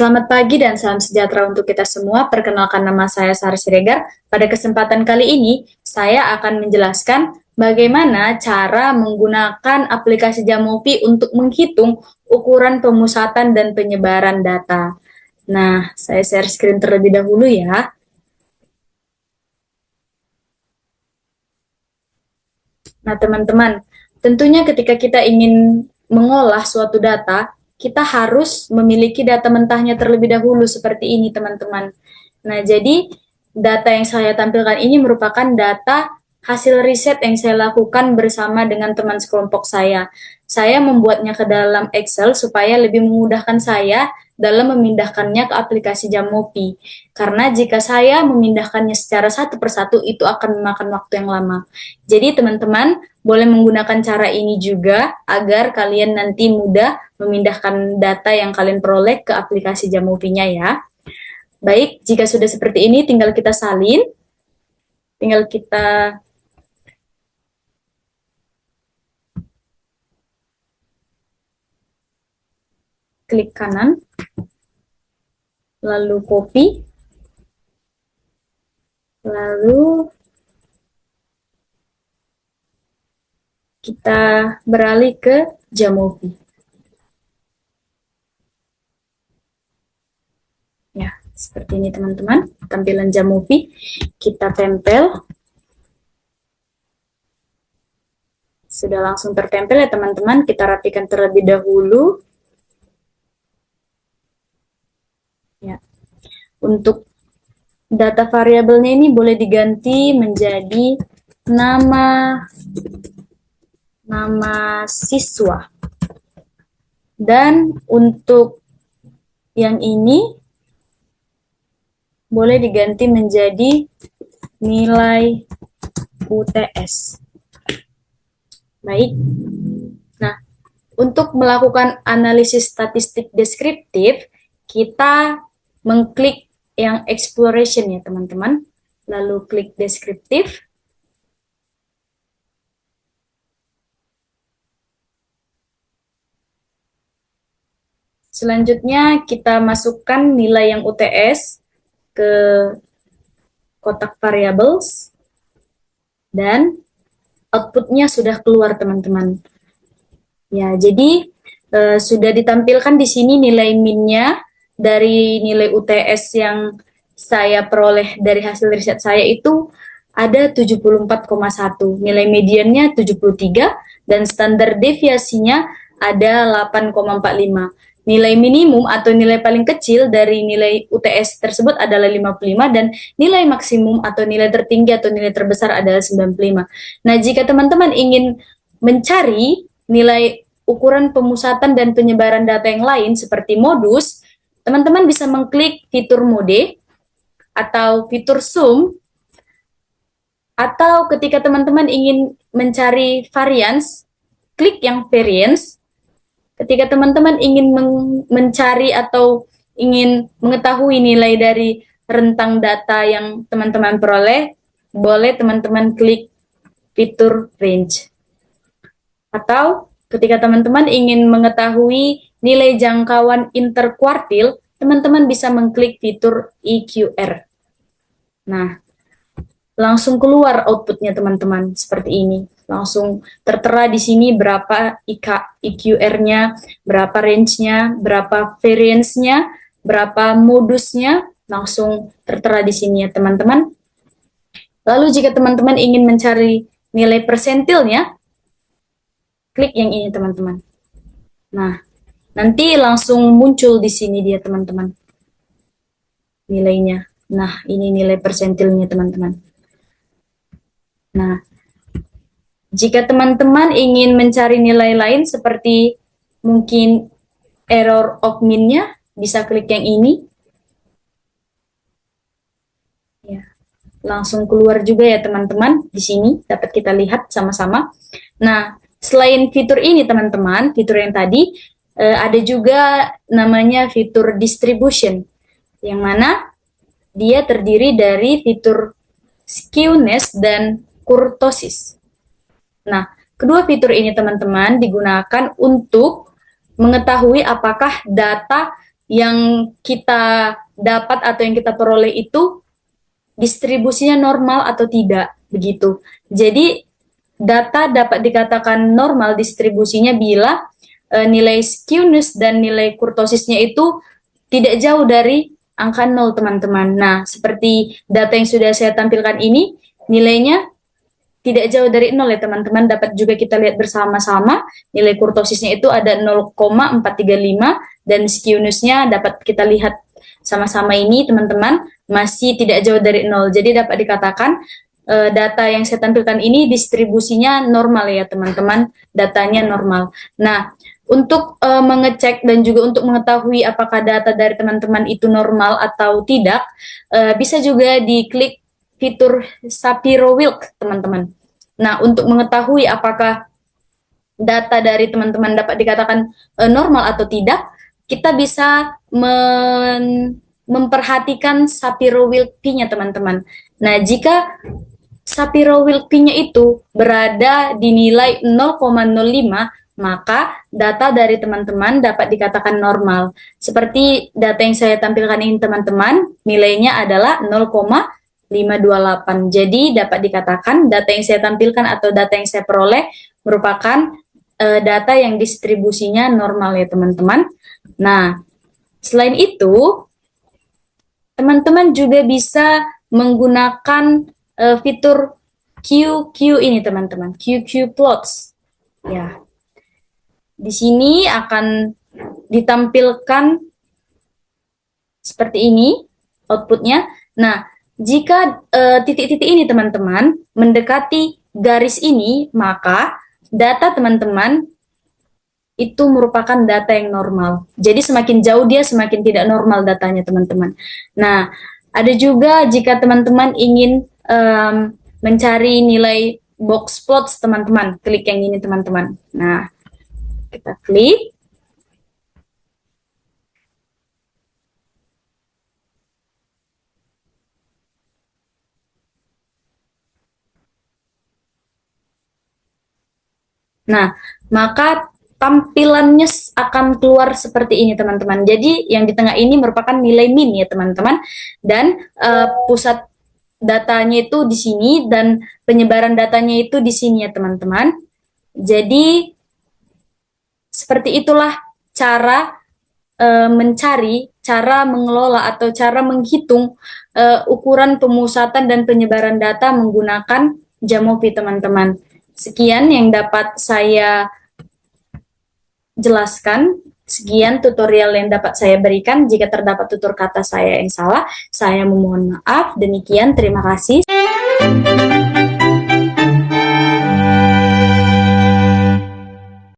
Selamat pagi dan salam sejahtera untuk kita semua. Perkenalkan, nama saya Sari Siregar. Pada kesempatan kali ini, saya akan menjelaskan bagaimana cara menggunakan aplikasi Jamovi untuk menghitung ukuran pemusatan dan penyebaran data. Nah, saya share screen terlebih dahulu ya. Nah, teman-teman, tentunya ketika kita ingin mengolah suatu data, kita harus memiliki data mentahnya terlebih dahulu seperti ini, teman-teman. Nah, jadi data yang saya tampilkan ini merupakan data hasil riset yang saya lakukan bersama dengan teman sekelompok saya. Saya membuatnya ke dalam Excel supaya lebih memudahkan saya dalam memindahkannya ke aplikasi Jamovi. Karena jika saya memindahkannya secara satu persatu, itu akan memakan waktu yang lama. Jadi teman-teman boleh menggunakan cara ini juga agar kalian nanti mudah memindahkan data yang kalian peroleh ke aplikasi Jamovi-nya ya. Baik, jika sudah seperti ini tinggal kita salin. Tinggal kita klik kanan, lalu copy, lalu kita beralih ke Jamovi. Ya, seperti ini teman-teman, tampilan Jamovi. Kita tempel. Sudah langsung tertempel ya teman-teman, kita rapikan terlebih dahulu. Ya. Untuk data variabelnya ini boleh diganti menjadi nama siswa. Dan untuk yang ini boleh diganti menjadi nilai UTS. Baik. Nah, untuk melakukan analisis statistik deskriptif, kita mengklik yang exploration ya teman-teman, lalu klik deskriptif. Selanjutnya kita masukkan nilai yang UTS ke kotak variables dan outputnya sudah keluar teman-teman. Ya, jadi sudah ditampilkan di sini nilai min-nya dari nilai UTS yang saya peroleh dari hasil riset saya itu ada 74,1. Nilai mediannya 73 dan standar deviasinya ada 8,45. Nilai minimum atau nilai paling kecil dari nilai UTS tersebut adalah 55 dan nilai maksimum atau nilai tertinggi atau nilai terbesar adalah 95. Nah, jika teman-teman ingin mencari nilai ukuran pemusatan dan penyebaran data yang lain seperti modus, teman-teman bisa mengklik fitur mode atau fitur zoom, atau ketika teman-teman ingin mencari variance, klik yang variance. Ketika teman-teman ingin mencari atau ingin mengetahui nilai dari rentang data yang teman-teman peroleh, boleh teman-teman klik fitur range. Atau ketika teman-teman ingin mengetahui nilai jangkauan interkuartil, teman-teman bisa mengklik fitur EQR. Nah, langsung keluar outputnya teman-teman seperti ini. Langsung tertera di sini berapa EQR-nya, berapa range-nya, berapa variance-nya, berapa modusnya, langsung tertera di sini ya teman-teman. Lalu jika teman-teman ingin mencari nilai persentilnya, klik yang ini teman-teman. Nah, nanti langsung muncul di sini dia teman-teman nilainya. Nah, ini nilai persentilnya teman-teman. Nah, jika teman-teman ingin mencari nilai lain seperti mungkin error of mean-nya, bisa klik yang ini. Ya, langsung keluar juga ya teman-teman. Di sini dapat kita lihat sama-sama. Nah, selain fitur ini teman-teman, fitur yang tadi, ada juga namanya fitur distribution, yang mana dia terdiri dari fitur skewness dan kurtosis. Nah, kedua fitur ini teman-teman digunakan untuk mengetahui apakah data yang kita dapat atau yang kita peroleh itu distribusinya normal atau tidak, begitu. Jadi data dapat dikatakan normal distribusinya bila nilai skewness dan nilai kurtosisnya itu tidak jauh dari angka 0, teman-teman. Nah, seperti data yang sudah saya tampilkan ini, nilainya tidak jauh dari 0 ya teman-teman. Dapat juga kita lihat bersama-sama, nilai kurtosisnya itu ada 0,435 dan skewness-nya dapat kita lihat sama-sama ini teman-teman, masih tidak jauh dari 0. Jadi dapat dikatakan data yang saya tampilkan ini distribusinya normal ya teman-teman, datanya normal. Nah, untuk mengecek dan juga untuk mengetahui apakah data dari teman-teman itu normal atau tidak, bisa juga diklik fitur Shapiro-Wilk, teman-teman. Nah, untuk mengetahui apakah data dari teman-teman dapat dikatakan normal atau tidak, kita bisa memperhatikan Shapiro-Wilk P-nya, teman-teman. Nah, jika Shapiro-Wilk P-nya itu berada di nilai 0,05, maka data dari teman-teman dapat dikatakan normal. Seperti data yang saya tampilkan ini teman-teman, nilainya adalah 0,528. Jadi dapat dikatakan data yang saya tampilkan atau data yang saya peroleh merupakan data yang distribusinya normal ya teman-teman. Nah, selain itu, teman-teman juga bisa menggunakan fitur QQ ini teman-teman, QQ plots. Ya, di sini akan ditampilkan seperti ini outputnya. Nah, jika titik-titik ini teman-teman mendekati garis ini, maka data teman-teman itu merupakan data yang normal. Jadi semakin jauh dia semakin tidak normal datanya teman-teman. Nah, ada juga jika teman-teman ingin mencari nilai box plots teman-teman, klik yang ini teman-teman. Nah, kita klik. Nah, maka tampilannya akan keluar seperti ini teman-teman. Jadi yang di tengah ini merupakan nilai min ya teman-teman, dan pusat datanya itu di sini dan penyebaran datanya itu di sini ya teman-teman. Jadi seperti itulah cara mencari, cara mengelola atau cara menghitung ukuran pemusatan dan penyebaran data menggunakan Jamovi teman-teman. Sekian yang dapat saya jelaskan. Sekian tutorial yang dapat saya berikan. Jika terdapat tutur kata saya yang salah, saya memohon maaf. Demikian, terima kasih.